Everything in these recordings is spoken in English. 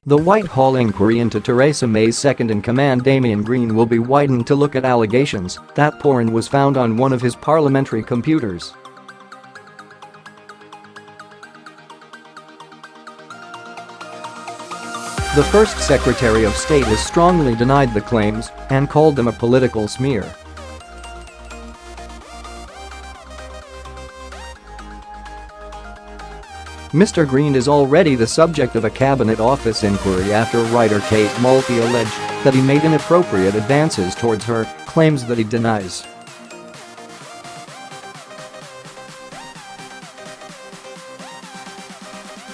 The Whitehall inquiry into Theresa May's second-in-command Damian Green will be widened to look at allegations that porn was found on one of his parliamentary computers. The first Secretary of State has strongly denied the claims and called them a political smear. Mr Green is already the subject of a Cabinet Office inquiry after writer Kate Maltby alleged that he made inappropriate advances towards her, claims that he denies.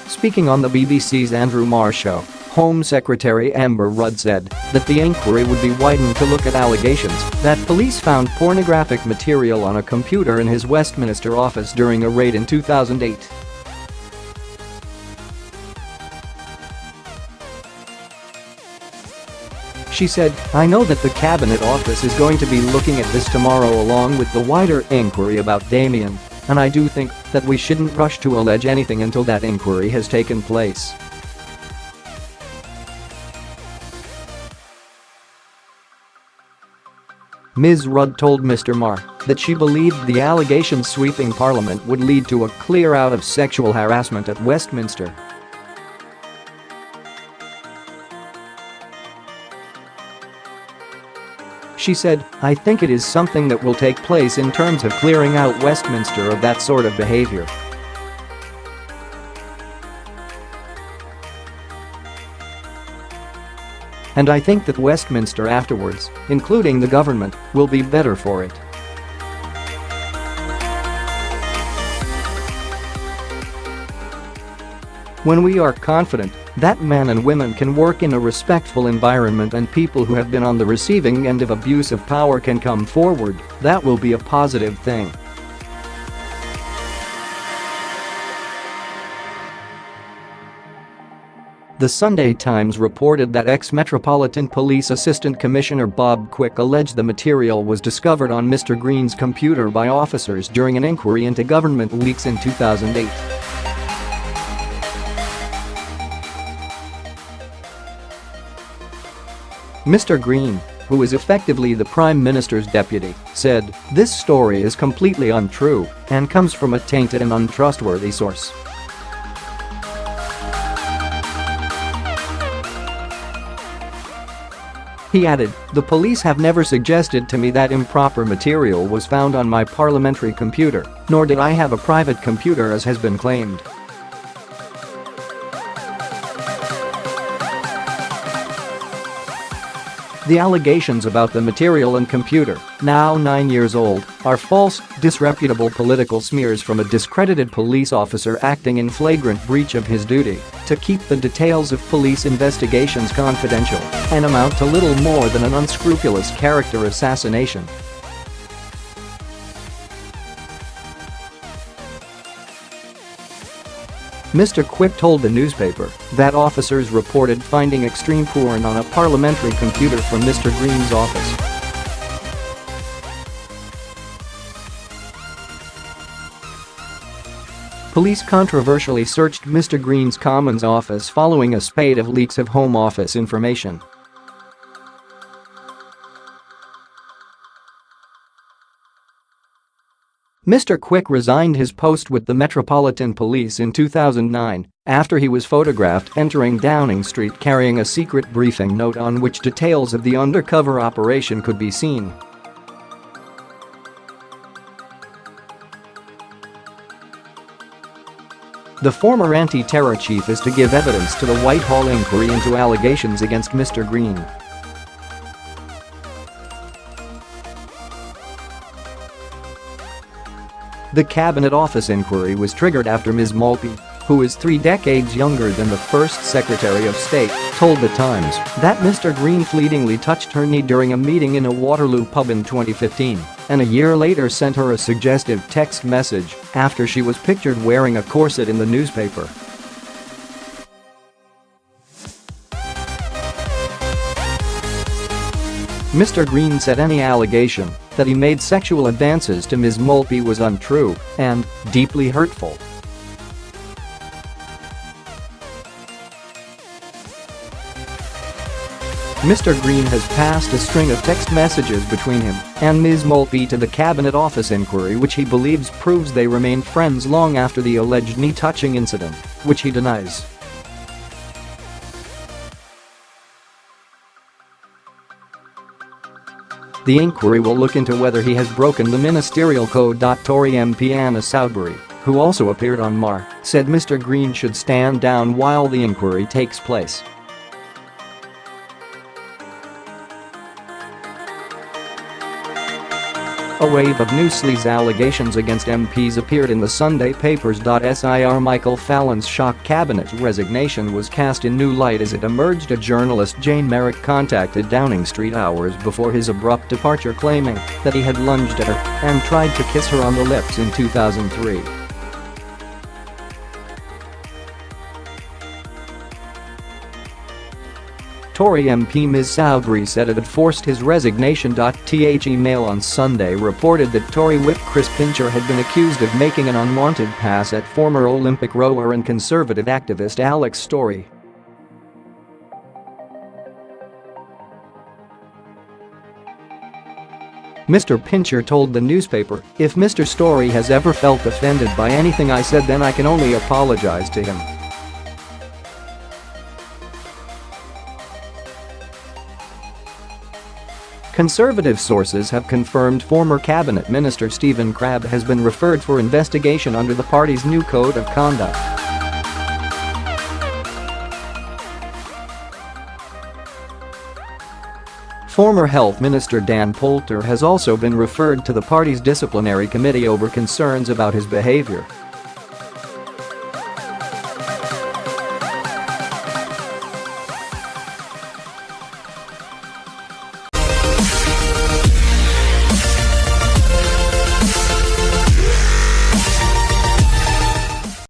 Speaking on the BBC's Mr Marr show, Home Secretary Amber Rudd said that the inquiry would be widened to look at allegations that police found pornographic material on a computer in his Westminster office during a raid in 2008. She said, "I know that the Cabinet Office is going to be looking at this tomorrow along with the wider inquiry about Damian, and I do think that we shouldn't rush to allege anything until that inquiry has taken place." Ms Rudd told Mr Marr that she believed the allegations sweeping Parliament would lead to a clear out of sexual harassment at Westminster. She said, "I think it is something that will take place in terms of clearing out Westminster of that sort of behaviour." "And I think that Westminster afterwards, including the government, will be better for it." "When we are confident that men and women can work in a respectful environment and people who have been on the receiving end of abuse of power can come forward, that will be a positive thing." The Sunday Times reported that ex-Metropolitan Police Assistant Commissioner Bob Quick alleged the material was discovered on Mr Green's computer by officers during an inquiry into government leaks in 2008. Mr Green, who is effectively the Prime Minister's deputy, said, "This story is completely untrue and comes from a tainted and untrustworthy source." He added, "The police have never suggested to me that improper material was found on my parliamentary computer, nor did I have a private computer as has been claimed." The allegations about the material and computer, now 9 years old, are false, disreputable political smears from a discredited police officer acting in flagrant breach of his duty to keep the details of police investigations confidential and amount to little more than an unscrupulous character assassination. Mr Quick told the newspaper that officers reported finding extreme porn on a parliamentary computer from Mr Green's office. Police controversially searched Mr Green's Commons office following a spate of leaks of Home Office information. Mr Quick resigned his post with the Metropolitan Police in 2009 after he was photographed entering Downing Street carrying a secret briefing note on which details of the undercover operation could be seen. The former anti-terror chief is to give evidence to the Whitehall inquiry into allegations against Mr Green. The Cabinet Office inquiry was triggered after Ms Maltby, who is 3 decades younger than the first Secretary of State, told The Times that Mr Green fleetingly touched her knee during a meeting in a Waterloo pub in 2015, and a year later sent her a suggestive text message after she was pictured wearing a corset in the newspaper. Mr Green said any allegation that he made sexual advances to Ms Maltby was untrue and deeply hurtful. Mr Green has passed a string of text messages between him and Ms Maltby to the Cabinet Office inquiry, which he believes proves they remained friends long after the alleged knee-touching incident, which he denies. The inquiry will look into whether he has broken the ministerial code. Tory MP Anna Soudbury, who also appeared on Marr, said Mr Green should stand down while the inquiry takes place. A wave of new-sleaze allegations against MPs appeared in the Sunday papers. Sir Michael Fallon's shock cabinet resignation was cast in new light as it emerged a journalist Jane Merrick contacted Downing Street hours before his abrupt departure, claiming that he had lunged at her and tried to kiss her on the lips in 2003. Tory MP Ms Soudbury said it had forced his resignation. The Mail on Sunday reported that Tory whip Chris Pincher had been accused of making an unwanted pass at former Olympic rower and Conservative activist Alex Storey. Mr Pincher told the newspaper, "If Mr Storey has ever felt offended by anything I said, then I can only apologise to him." Conservative sources have confirmed former Cabinet Minister Stephen Crabb has been referred for investigation under the party's new code of conduct. Former Health Minister Dan Poulter has also been referred to the party's disciplinary committee over concerns about his behaviour.